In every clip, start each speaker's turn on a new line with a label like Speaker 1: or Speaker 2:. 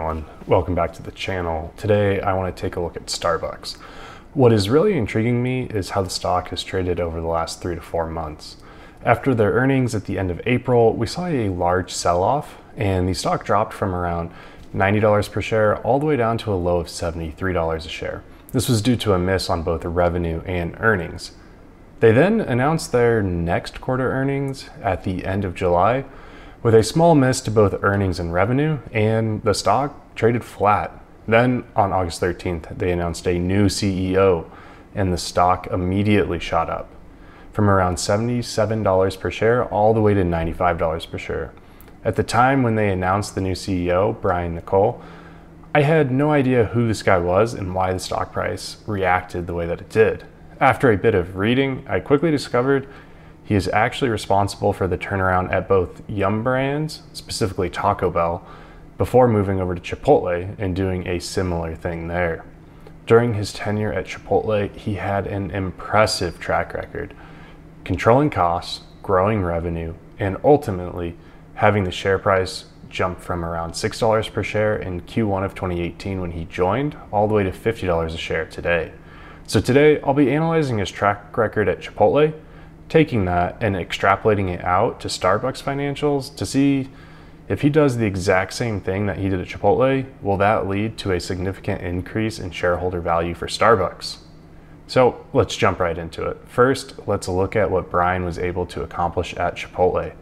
Speaker 1: everyone. Welcome back to the channel. Today I want to take a look at Starbucks. What is really intriguing me is how the stock has traded over the last 3 to 4 months. After their earnings at the end of April, we saw a large sell-off and the stock dropped from around $90 per share all the way down to a low of $73 a share. This was due to a miss on both revenue and earnings. They then announced their next quarter earnings at the end of July with a small miss to both earnings and revenue, and the stock traded flat. Then on August 13th, they announced a new CEO and the stock immediately shot up from around $77 per share all the way to $95 per share. At the time when they announced the new CEO, Niccol, I had no idea who this guy was and why the stock price reacted the way that it did. After a bit of reading, I quickly discovered he is actually responsible for the turnaround at both Yum brands, specifically Taco Bell, before moving over to Chipotle and doing a similar thing there. During his tenure at Chipotle, he had an impressive track record, controlling costs, growing revenue, and ultimately having the share price jump from around $6 per share in Q1 of 2018 when he joined, all the way to $50 a share today. So today, I'll be analyzing his track record at Chipotle, taking that and extrapolating it out to Starbucks financials to see if he does the exact same thing that he did at Chipotle, will that lead to a significant increase in shareholder value for Starbucks? So let's jump right into it. First, let's look at what Brian was able to accomplish at Chipotle.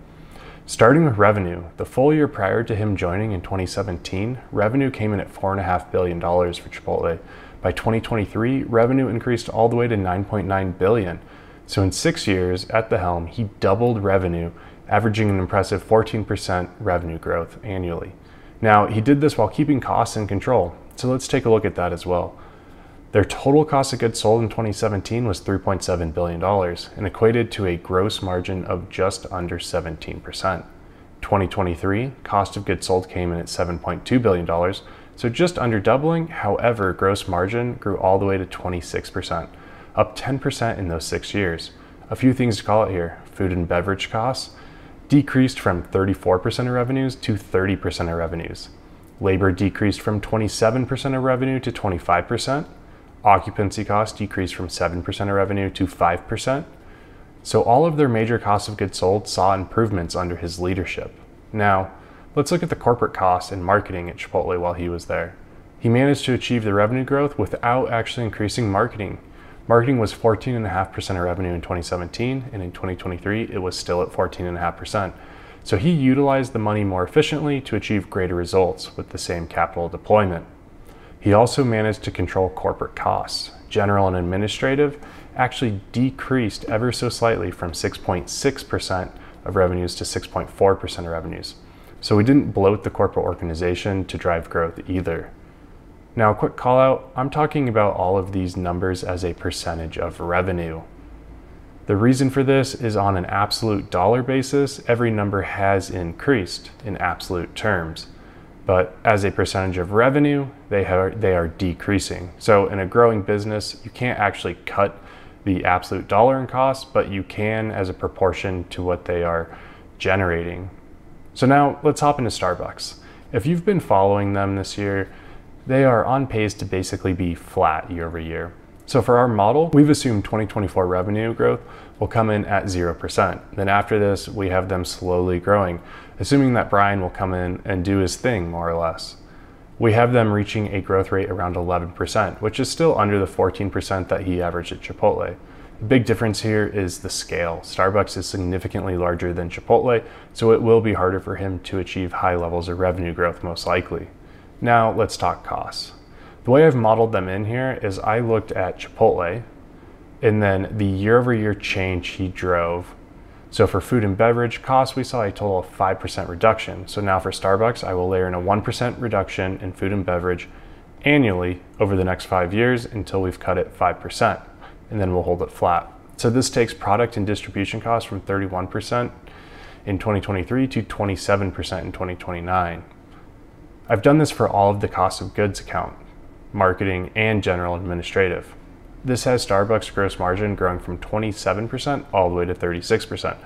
Speaker 1: Starting with revenue, the full year prior to him joining in 2017, revenue came in at $4.5 billion for Chipotle. By 2023, revenue increased all the way to $9.9 billion. So in 6 years at the helm, he doubled revenue, averaging an impressive 14% revenue growth annually. Now, he did this while keeping costs in control. So let's take a look at that as well. Their total cost of goods sold in 2017 was $3.7 billion and equated to a gross margin of just under 17%. 2023, cost of goods sold came in at $7.2 billion, so just under doubling. However, gross margin grew all the way to 26%. Up 10% in those 6 years. A few things to call out here. Food and beverage costs decreased from 34% of revenues to 30% of revenues. Labor decreased from 27% of revenue to 25%. Occupancy costs decreased from 7% of revenue to 5%. So all of their major costs of goods sold saw improvements under his leadership. Now, let's look at the corporate costs and marketing at Chipotle while he was there. He managed to achieve the revenue growth without actually increasing marketing. Marketing was 14.5% of revenue in 2017, and in 2023, it was still at 14.5%. So he utilized the money more efficiently to achieve greater results with the same capital deployment. He also managed to control corporate costs. General and administrative actually decreased ever so slightly from 6.6% of revenues to 6.4% of revenues. So we didn't bloat the corporate organization to drive growth either. Now, a quick call out, I'm talking about all of these numbers as a percentage of revenue. The reason for this is on an absolute dollar basis, every number has increased in absolute terms. But as a percentage of revenue, they are decreasing. So in a growing business, you can't actually cut the absolute dollar in costs, but you can as a proportion to what they are generating. So now let's hop into Starbucks. If you've been following them this year, they are on pace to basically be flat year over year. So for our model, we've assumed 2024 revenue growth will come in at 0%. Then after this, we have them slowly growing, assuming that Brian will come in and do his thing more or less. We have them reaching a growth rate around 11%, which is still under the 14% that he averaged at Chipotle. The big difference here is the scale. Starbucks is significantly larger than Chipotle, so it will be harder for him to achieve high levels of revenue growth most likely. Now let's talk costs. The way I've modeled them in here is I looked at Chipotle and then the year over year change he drove. So for food and beverage costs, we saw a total of 5% reduction. So now for Starbucks, I will layer in a 1% reduction in food and beverage annually over the next 5 years until we've cut it 5%, and then we'll hold it flat. So this takes product and distribution costs from 31% in 2023 to 27% in 2029. I've done this for all of the cost of goods account, marketing, and general administrative. This has Starbucks gross margin growing from 27% all the way to 36%.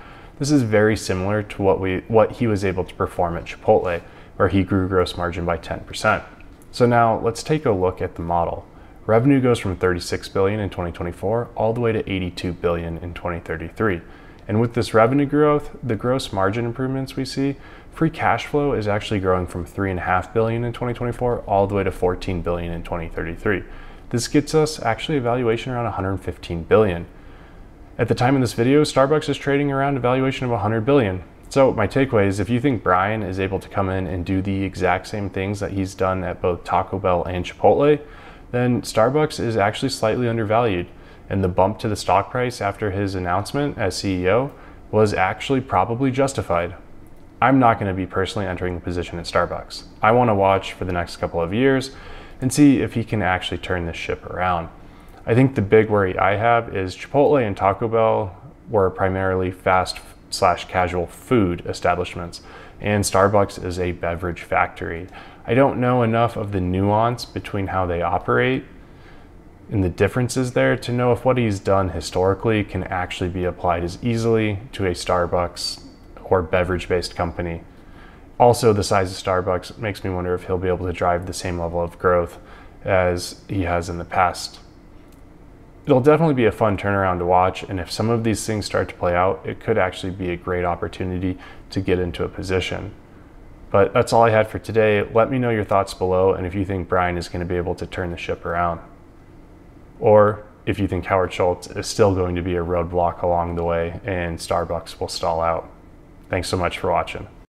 Speaker 1: This is very similar to what he was able to perform at Chipotle, where he grew gross margin by 10%. So now let's take a look at the model. Revenue goes from $36 billion in 2024 all the way to $82 billion in 2033. And with this revenue growth, the gross margin improvements we see, free cash flow is actually growing from $3.5 billion in 2024 all the way to $14 billion in 2033. This gets us actually a valuation around $115 billion. At the time of this video, Starbucks is trading around a valuation of $100 billion. So my takeaway is if you think Brian is able to come in and do the exact same things that he's done at both Taco Bell and Chipotle, then Starbucks is actually slightly undervalued. And the bump to the stock price after his announcement as CEO was actually probably justified. I'm not going to be personally entering a position at Starbucks. I want to watch for the next couple of years and see if he can actually turn this ship around. I think the big worry I have is Chipotle and Taco Bell were primarily fast/casual food establishments, and Starbucks is a beverage factory. I don't know enough of the nuance between how they operate and the differences there to know if what he's done historically can actually be applied as easily to a Starbucks or beverage-based company. Also, the size of Starbucks makes me wonder if he'll be able to drive the same level of growth as he has in the past. It'll definitely be a fun turnaround to watch, and if some of these things start to play out, it could actually be a great opportunity to get into a position. But that's all I had for today. Let me know your thoughts below, and if you think Brian is going to be able to turn the ship around. Or if you think Howard Schultz is still going to be a roadblock along the way and Starbucks will stall out. Thanks so much for watching.